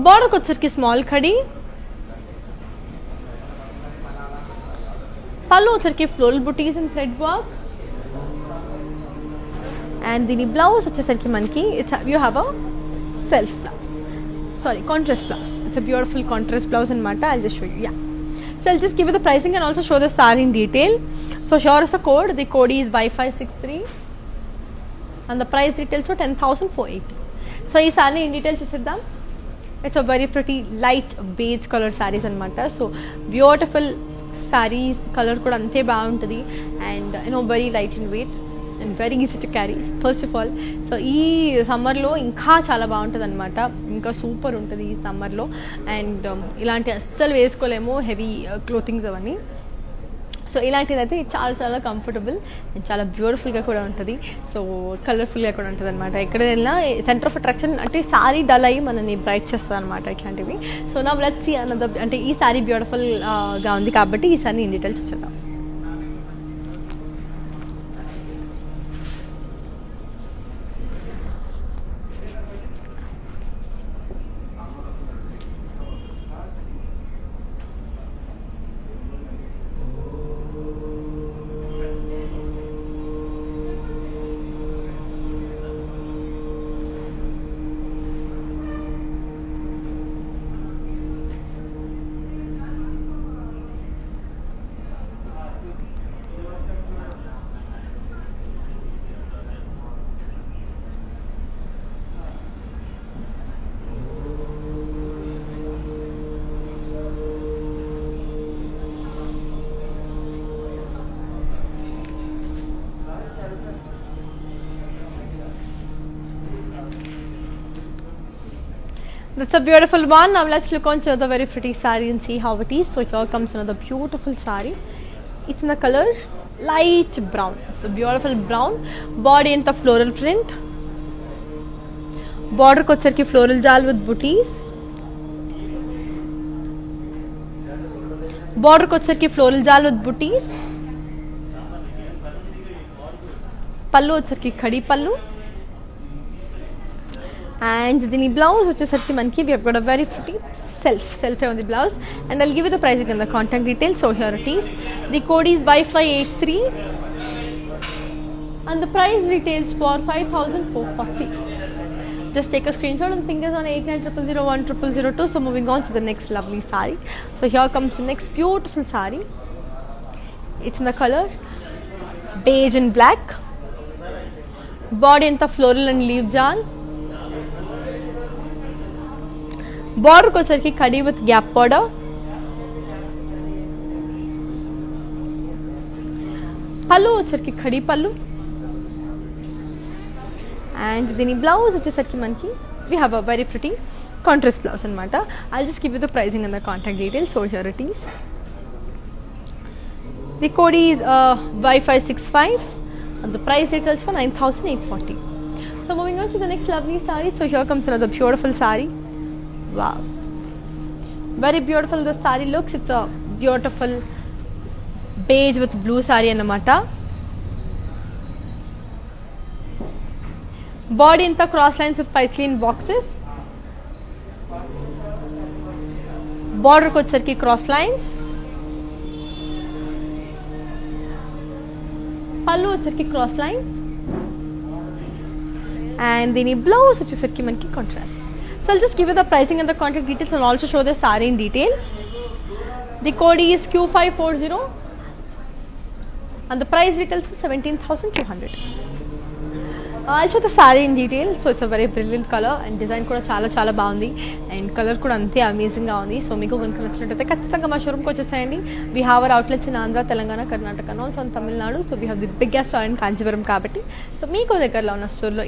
Border వచ్చరికి small khadi. పళ్ళు వచ్చరికి floral butis and thread work and దీని blouse వచ్చేసరికి మనకి you have a self blouse, sorry contrast blouse. It's a beautiful contrast blouse అనమాట. I'll just show you. Yeah. So I'll just give you the pricing and also show the saree in detail. So here is the code. The code is Y563 and the price details for 10,480. So ఈ saree in detail చూసేద్దాం. It's a very pretty light beige color sarees anamata. So beautiful sarees, color kuda ante baaguntadi and very light in weight and very easy to carry first of all. So ee summer lo inka chaala baaguntadi anamata, inka super untadi ee summer lo and ilanti assalu vesukolemo heavy clothings avanni. So ఇలాంటిదైతే చాలా comfortable and చాలా బ్యూటిఫుల్గా కూడా ఉంటుంది. So కలర్ఫుల్గా కూడా ఉంటుంది అనమాట. ఎక్కడ వెళ్ళినా సెంటర్ ఆఫ్ అట్రాక్షన్ అంటే సారీ డల్ అయ్యి మనని బ్రైట్ చేస్తుంది అనమాట ఇట్లాంటివి. సో నా లెట్స్ సీ అనదర్, అంటే ఈ సారీ బ్యూటిఫుల్గా ఉంది కాబట్టి ఈ సారీ ఇన్ డీటెయిల్స్ చూసేద్దాం. That's a beautiful one. Now let's look on to the very pretty saree and see how it is. So here comes another beautiful saree. It's in the color light brown. So beautiful brown. Body in the floral print. Border kochharki floral jal with booties. Border kochharki floral jal with booties. Pallu వచ్చరికి ఖడి పల్లు and దీని blouse వచ్చేసరికి మనకి we have got a very pretty self on the blouse and I'll give you the pricing and the contact details. So here it is. The code is Y583 and the price retails for 5,440. Just take a screenshot and fingers on 8900010002. So moving on to the next lovely saree. So here comes the next beautiful saree. It's in the colour beige and black. Body అంతా floral and leave జాన్. బార్డర్కి వచ్చరికి khadi with gap border. Pallu వచ్చరికి ఖడీ పళ్ళు. And దీని blouse వచ్చేసరికి మనకి we have a very pretty contrast blouse అనమాట. I just give you the pricing and the contact details. So here it is. The code is Y565 and the price details for 9,840. So moving on to the next lovely saree. So here comes another beautiful saree. Wow, very beautiful the saree looks. It's a beautiful beige with blue saree annamata. Body in the cross lines with paisley boxes. Border ko sarki cross lines. Pallu వచ్చరికి cross lines. And దీని blouse వచ్చేసరికి మనకి contrast. So I'll just give you the pricing and the contact details and also show the sorry in detail. The code is Q540 and the price details for 17,200. I'll show the saree in detail. So it's a very brilliant color and design కూడా చాలా చాలా బాగుంది and colour కూడా అంతే అమేజింగ్గా ఉంది. So మీకు కనుక నచ్చినట్టయితే ఖచ్చితంగా మా షోరూమ్కి వచ్చేసేయండి. We have our outlets in Andhra, Telangana, Karnataka, also in Tamil Nadu. So we have the biggest store in Kanchipuram కాబట్టి సో మీకు దగ్గరలో ఉన్న స్టోర్లో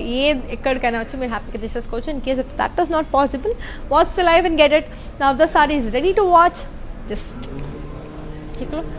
ఎక్కడికైనా వచ్చి మీరు హ్యాపీగా తీసేసుకోవచ్చు. In case if that was not possible, watch the live and get it. Now the sorry is ready to watch. Just take a look.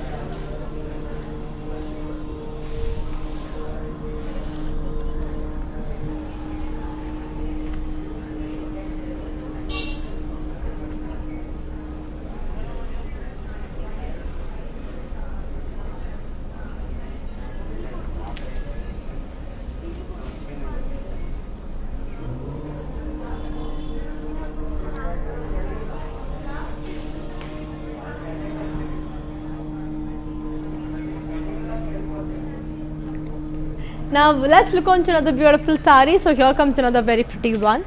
Now let's look on to another beautiful saree. So here comes another very pretty one.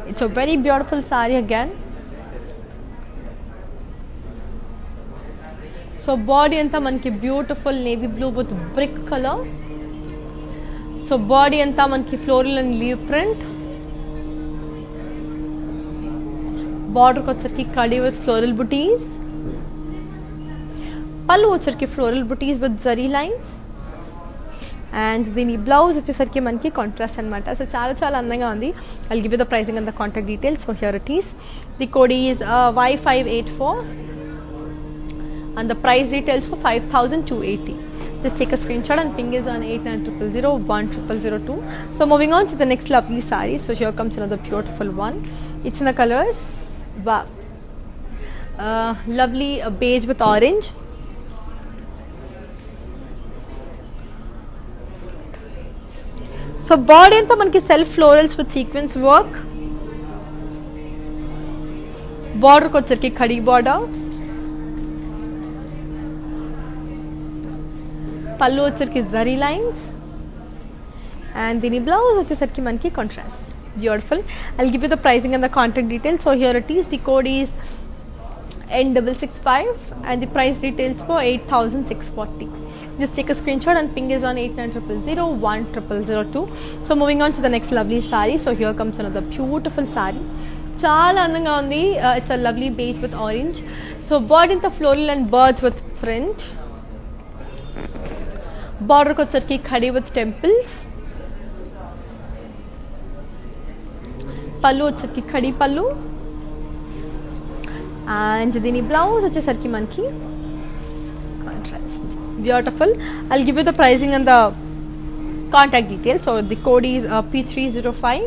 It's a very beautiful saree again. So body anta manki beautiful navy blue with brick color. So body anta manki floral and leaf print. Border ko వచ్చరికి kadi with floral booties. Pallu వచ్చరికి floral booties with zari lines. And దీని blouse వచ్చేసరికి మనకి contrast అనమాట. So చాలా చాలా అందంగా ఉంది. I'll give you the pricing and the contact details. So here it is. The code is Y584 and the price details for 5,280. Just take a screenshot and ping is on 8900010002. So moving on to the next lovely saree. So here comes another beautiful one. It's in the colors. Wow, lovely beige with orange. So body అంతా మనకి self florals with sequence work. బార్డర్కి వచ్చరికి khadi border. Pallu వచ్చరికి zari lines. And దీని blouse వచ్చేసరికి మనకి contrast. Beautiful. I'll give you the pricing and the contact details. So here it is. The code is N665 and the price details for 8,640. Just take a screenshot and ping is on 8900010002. So moving on to the next lovely saree. So here comes another beautiful saree. Chaala andanga undi. It's a lovely beige with orange. So body in the floral and birds with print. Border ko sarki khadi with temples. Pallu sarki khadi pallu. And దీని blouse వచ్చేసరికి మనకి contrast. Beautiful. I'll give you the pricing and the contact details. So the code is P305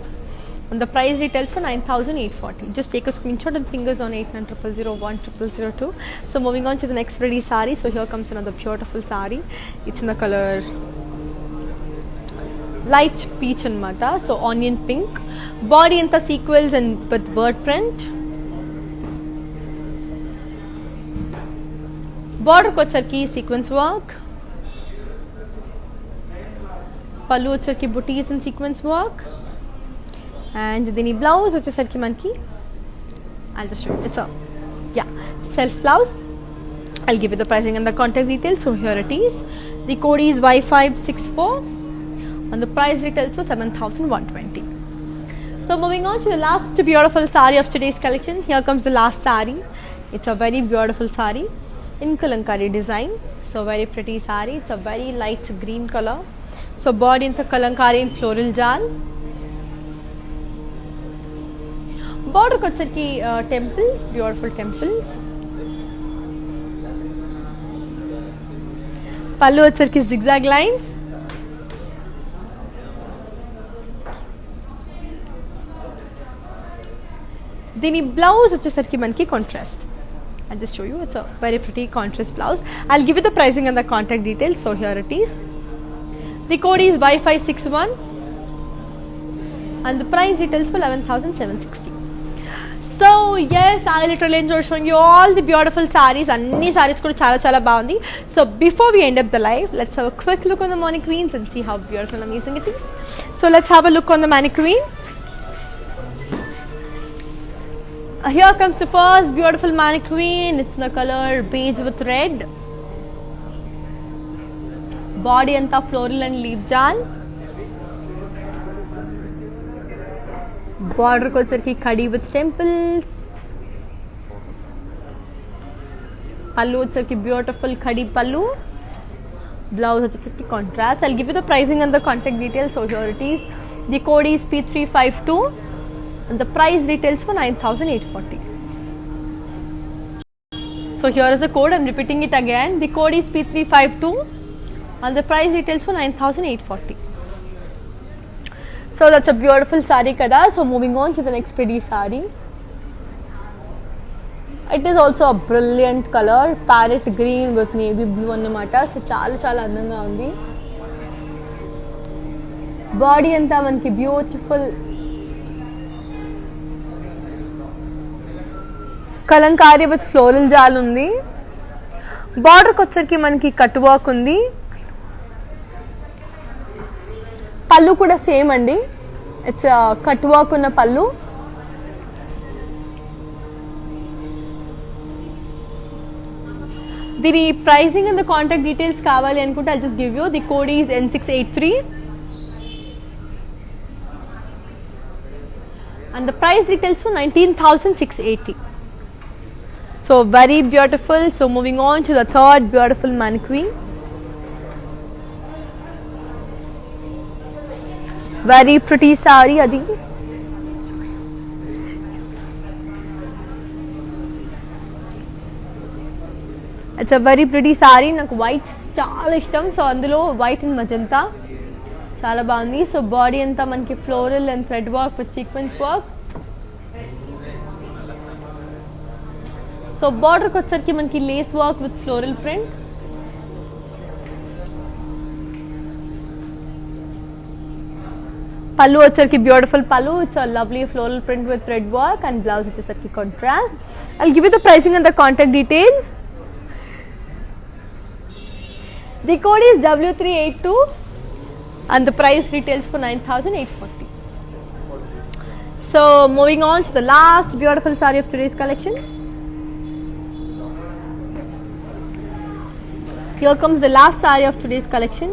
and the price details for 9,840. Just take a screenshot and fingers on 8900010002. So moving on to the next ready saree. So here comes another beautiful saree. It's in the color light peach anamata. So onion pink. Body anta sequels and with bird print. Border ko వచ్చరికి sequence work. పళ్ళు వచ్చరికి booties and sequence work. And దీని blouse వచ్చేసరికి మనకి I'll just show you. It's a self blouse. I'll give you the pricing and the contact details. So here it is. The code is Y564 and the price retails for 7,120. So moving on to the last beautiful saree of today's collection. Here comes the last saree. It's a very beautiful saree in Kalankari design. So very pretty saree. It's a very light green color. So body in the Kalankari in floral jal. Border kochaki temples, beautiful temples. Pallu వచ్చరికి zigzag lines. దీని blouse వచ్చేసరికి మనకి contrast. I'll just show you. It's a very pretty contrast blouse. I'll give you the pricing and the contact details. So here it is. The code is Y561 and the price retails for 11,760. So yes, I literally enjoyed showing you all the beautiful sarees. Anni sarees kuda chala baagundi. So before we end up the live, let's have a quick look on the mannequins and see how beautiful and amazing it is. So let's have a look on the mannequin. Here comes the first beautiful mannequin. It's the color beige with red. Body anta floral and leaf jal. Border kocharki khadi with temples. Pallu వచ్చరికి beautiful khadi pallu. Blouse వచ్చరికి contrast. I'll give you the pricing and the contact details. So here it is. The code is P352 and the price retails for 9,840. So here is the code. I'm repeating it again. The code is P352 and the price retails for 9,840. So that's a beautiful saree kada. So moving on to the next pretty saree. It is also a brilliant color, parrot green with navy blue annamata. So చాలా అందanga undi. Body anta manki beautiful kalamkari with floral jaal ఉంది. Border వచ్చరికి మనకి cut work ఉంది. పళ్ళు కూడా same అండి. It's cut work ఉన్న పళ్ళు. దీని pricing and the contact details కావాలి అనుకుంటే I just give you. The code is N683 and the price retails for 19,680. So very beautiful. So moving on to the third beautiful mannequin. Very pretty saree adi. It's a very pretty saree. Naku white chaala ishtam. So andulo white and magenta chaala baagundi. So body anta manki floral and thread work with sequence work. So border వచ్చరికి మనకి lace work with floral print. పళ్ళు వచ్చరికి beautiful pallu. It's a lovely floral print with thread work and blouse వచ్చరికి contrast. I'll give you the pricing and the contact details. The code is W382 and the price retails for 9,840. So moving on to the last beautiful saree of today's collection. Here comes the last saree of today's collection.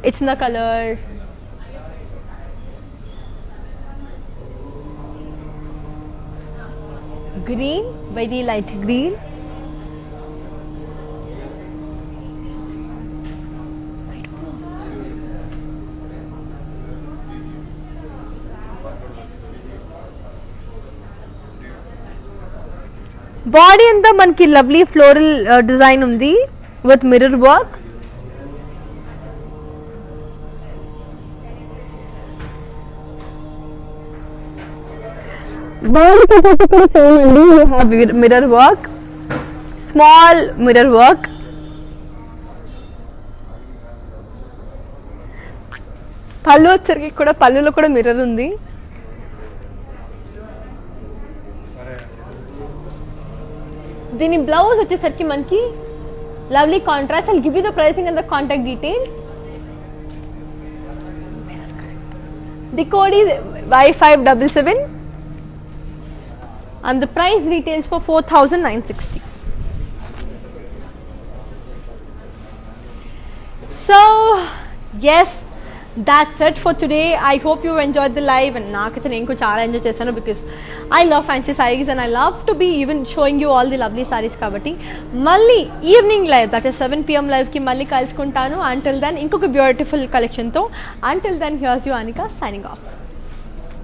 It's in the color green, very light green. Body అంతా మనకి lovely floral design ఉంది with mirror work. Body కూడా same అండి. You have mirror work, small mirror work. Pallu వచ్చరికి కూడా పళ్ళులో కూడా mirror ఉంది. దీని బ్లౌజ్ వచ్చేసరికి మనకి lovely contrast. I'll give you the pricing and the contact details. The code is Y577 and the price retails for 4,960. So yes, that's it for today. I hope you enjoyed the live, and naakaithe nenu kuch chaala enjoy chesanu because I love fancy sarees and I love to be even showing you all the lovely sarees kabatti malli evening live, that is 7 pm live ki malli kalusukuntanu. Until then inkoka beautiful collection tho, until then here's you Anika signing off.